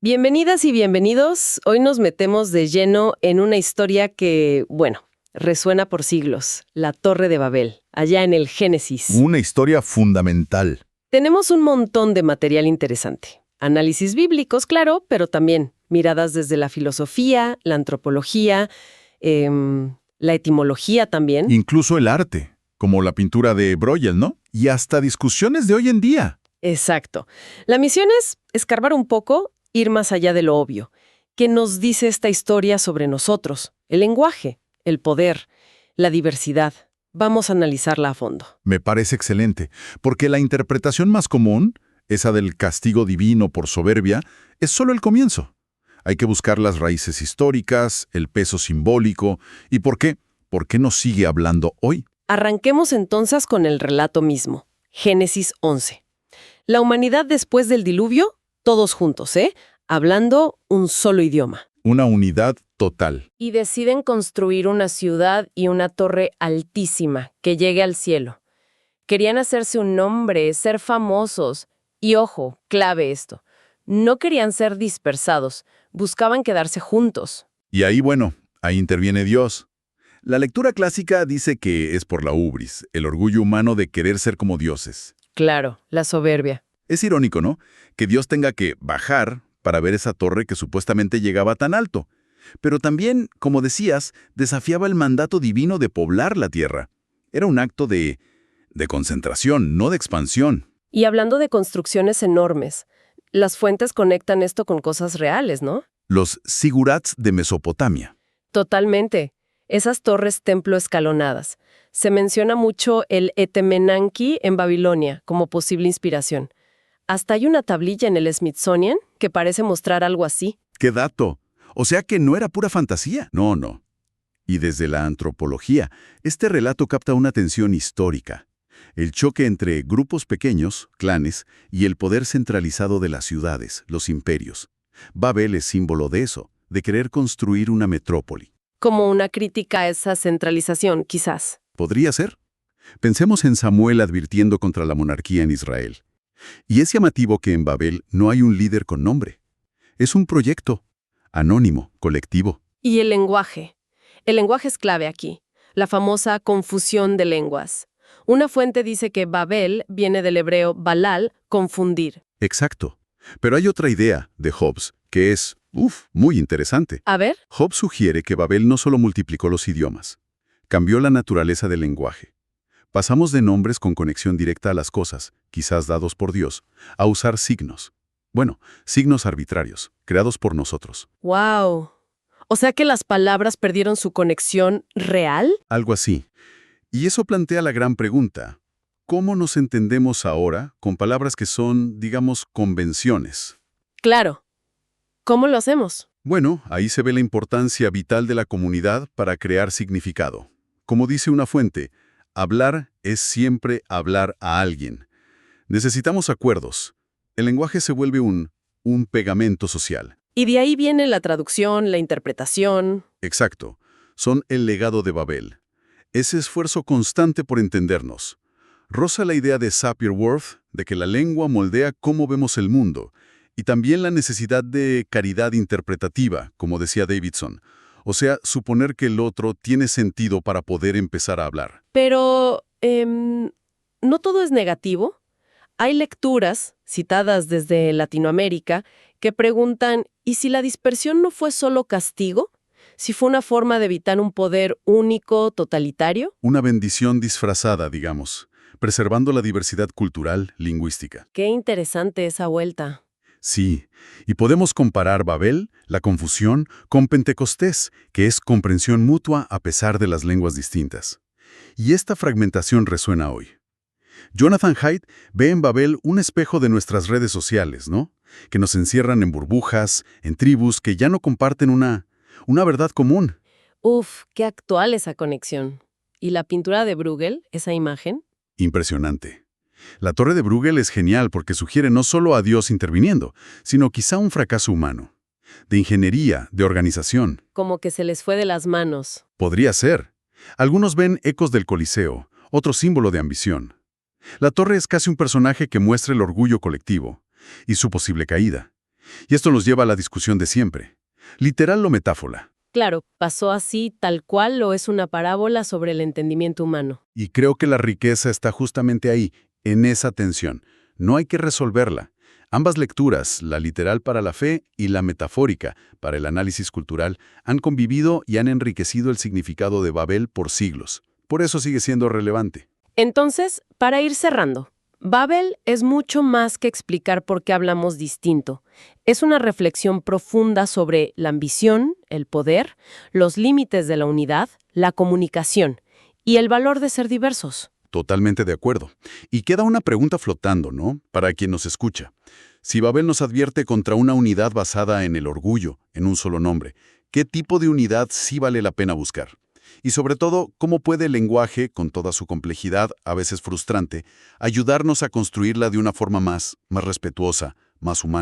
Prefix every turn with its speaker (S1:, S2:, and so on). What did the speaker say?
S1: Bienvenidas y bienvenidos. Hoy nos metemos de lleno en una historia que, bueno, resuena por siglos, la Torre de Babel, allá en el Génesis.
S2: Una historia fundamental.
S1: Tenemos un montón de material interesante. Análisis bíblicos, claro, pero también miradas desde la filosofía, la antropología, la etimología también.
S2: Incluso el arte, como la pintura de Bruegel, ¿no? Y hasta discusiones de hoy en día.
S1: Exacto. La misión es escarbar un poco, ir más allá de lo obvio. ¿Qué nos dice esta historia sobre nosotros? El lenguaje, el poder, la diversidad. Vamos a analizarla a fondo.
S2: Me parece excelente, porque la interpretación más común, esa del castigo divino por soberbia, es solo el comienzo. Hay que buscar las raíces históricas, el peso simbólico y ¿por qué? ¿Por qué nos sigue hablando hoy?
S1: Arranquemos entonces con el relato mismo. Génesis 11. La humanidad después del diluvio, todos juntos, hablando un solo idioma.
S2: Una unidad total.
S1: Y deciden construir una ciudad y una torre altísima que llegue al cielo. Querían hacerse un nombre, ser famosos. Y ojo, clave esto, no querían ser dispersados, buscaban quedarse juntos.
S2: Y ahí, bueno, ahí interviene Dios. La lectura clásica dice que es por la hubris, el orgullo humano de querer ser como dioses.
S1: Claro, la soberbia.
S2: Es irónico, ¿no? Que Dios tenga que bajar para ver esa torre que supuestamente llegaba tan alto. Pero también, como decías, desafiaba el mandato divino de poblar la tierra. Era un acto de concentración, no de expansión.
S1: Y hablando de construcciones enormes, las fuentes conectan esto con cosas reales, ¿no?
S2: Los zigurats de Mesopotamia.
S1: Totalmente. Esas torres templo escalonadas. Se menciona mucho el Etemenanki en Babilonia como posible inspiración. Hasta hay una tablilla en el Smithsonian que parece mostrar algo así.
S2: ¡Qué dato! O sea que no era pura fantasía. No, no. Y desde la antropología, este relato capta una tensión histórica. El choque entre grupos pequeños, clanes, y el poder centralizado de las ciudades, los imperios. Babel es símbolo de eso, de querer construir una metrópoli.
S1: Como una crítica a esa centralización, quizás.
S2: ¿Podría ser? Pensemos en Samuel advirtiendo contra la monarquía en Israel. Y es llamativo que en Babel no hay un líder con nombre. Es un proyecto, anónimo, colectivo.
S1: Y el lenguaje. El lenguaje es clave aquí. La famosa confusión de lenguas. Una fuente dice que Babel viene del hebreo balal, confundir.
S2: Exacto. Pero hay otra idea de Hobbes que es, muy interesante.
S1: A ver.
S2: Hobbes sugiere que Babel no solo multiplicó los idiomas, cambió la naturaleza del lenguaje. Pasamos de nombres con conexión directa a las cosas, quizás dados por Dios, a usar signos. Bueno, signos arbitrarios, creados por nosotros.
S1: ¡Wow! O sea que las palabras perdieron su conexión real.
S2: Algo así. Y eso plantea la gran pregunta. ¿Cómo nos entendemos ahora con palabras que son, digamos, convenciones?
S1: Claro. ¿Cómo lo hacemos?
S2: Bueno, ahí se ve la importancia vital de la comunidad para crear significado. Como dice una fuente, hablar es siempre hablar a alguien. Necesitamos acuerdos. El lenguaje se vuelve un pegamento social.
S1: Y de ahí viene la traducción, la interpretación.
S2: Exacto. Son el legado de Babel. Ese esfuerzo constante por entendernos. Roza la idea de Sapir-Whorf de que la lengua moldea cómo vemos el mundo, y también la necesidad de caridad interpretativa, como decía Davidson. O sea, suponer que el otro tiene sentido para poder empezar a hablar.
S1: Pero, ¿no todo es negativo? Hay lecturas, citadas desde Latinoamérica, que preguntan, ¿y si la dispersión no fue solo castigo? ¿Si fue una forma de evitar un poder único, totalitario?
S2: Una bendición disfrazada, digamos, preservando la diversidad cultural, lingüística.
S1: Qué interesante esa vuelta.
S2: Sí, y podemos comparar Babel, la confusión, con Pentecostés, que es comprensión mutua a pesar de las lenguas distintas. Y esta fragmentación resuena hoy. Jonathan Haidt ve en Babel un espejo de nuestras redes sociales, ¿no? Que nos encierran en burbujas, en tribus que ya no comparten una verdad común.
S1: Uf, qué actual esa conexión. ¿Y la pintura de Bruegel, esa imagen?
S2: Impresionante. La Torre de Bruegel es genial porque sugiere no solo a Dios interviniendo, sino quizá un fracaso humano. De ingeniería, de organización.
S1: Como que se les fue de las manos.
S2: Podría ser. Algunos ven ecos del Coliseo, otro símbolo de ambición. La torre es casi un personaje que muestra el orgullo colectivo y su posible caída. Y esto nos lleva a la discusión de siempre. ¿Literal o metáfora?
S1: Claro, ¿pasó así tal cual o es una parábola sobre el entendimiento humano?
S2: Y creo que la riqueza está justamente ahí, en esa tensión. No hay que resolverla. Ambas lecturas, la literal para la fe y la metafórica para el análisis cultural, han convivido y han enriquecido el significado de Babel por siglos. Por eso sigue siendo relevante.
S1: Entonces, para ir cerrando, Babel es mucho más que explicar por qué hablamos distinto. Es una reflexión profunda sobre la ambición, el poder, los límites de la unidad, la comunicación y el valor de ser diversos.
S2: Totalmente de acuerdo. Y queda una pregunta flotando, ¿no? Para quien nos escucha. Si Babel nos advierte contra una unidad basada en el orgullo, en un solo nombre, ¿qué tipo de unidad sí vale la pena buscar? Y sobre todo, ¿cómo puede el lenguaje, con toda su complejidad, a veces frustrante, ayudarnos a construirla de una forma más respetuosa, más humana?